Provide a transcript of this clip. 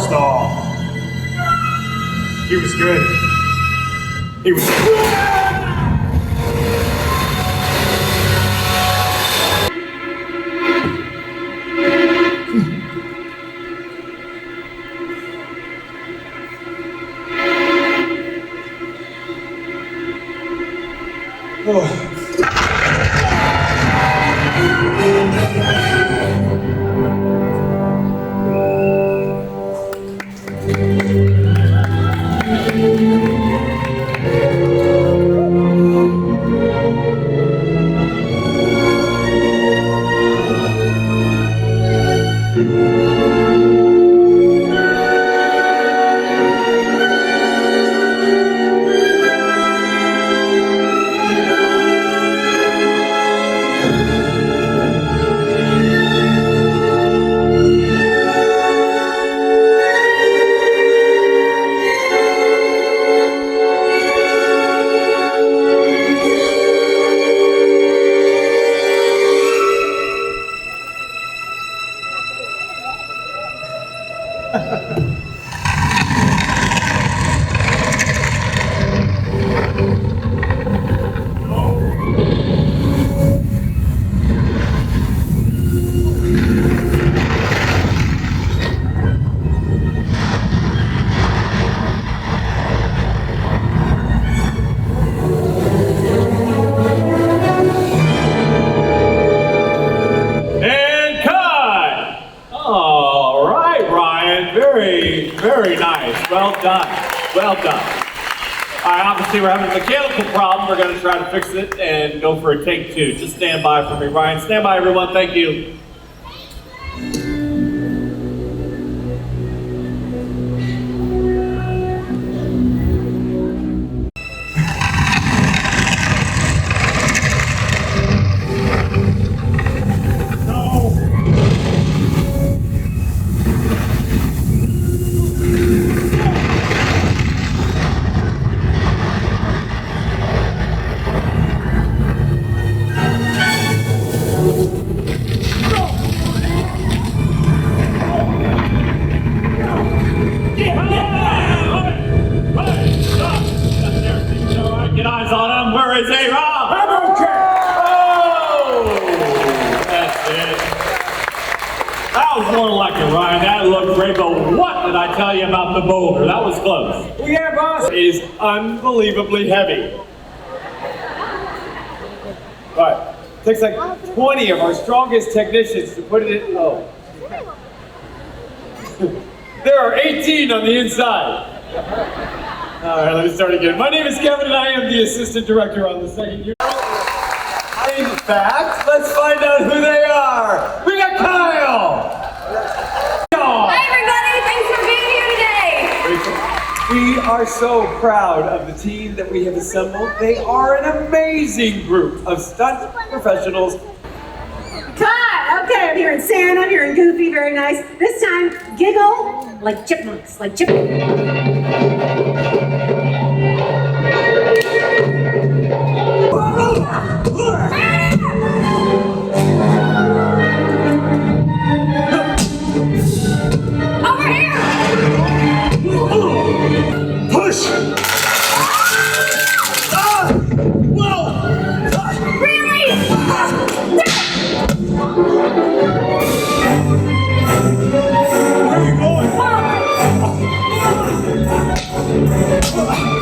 star. He was good. He was very nice. Well done. Well done. All right, obviously we're having a mechanical problem. We're going to try to fix it and go for a take two. Just stand by for me, Ryan. Stand by, everyone. Thank you. Get eyes on him. Where is A-Rob? I'm okay. Oh! That's it. That was more like it, Ryan. That looked great, but what did I tell you about the boulder? That was close. Well, yeah, boss. It is unbelievably heavy. All right. Takes like 20 of our strongest technicians to put it in. Oh. There are 18 on the inside. All right, let me start again. My name is Kevin, and I am the assistant director on the second unit. In fact, let's find out who they are. We got Kyle. Hi, everybody. Thanks for being here today. We are so proud of the team that we have assembled. They are an amazing group of stunt professionals. Cut. Okay, I'm hearing Santa, I'm hearing Goofy, very nice. This time, giggle like chipmunks, like chipmunks. Over here! Push! Really? Where are you going? Oh.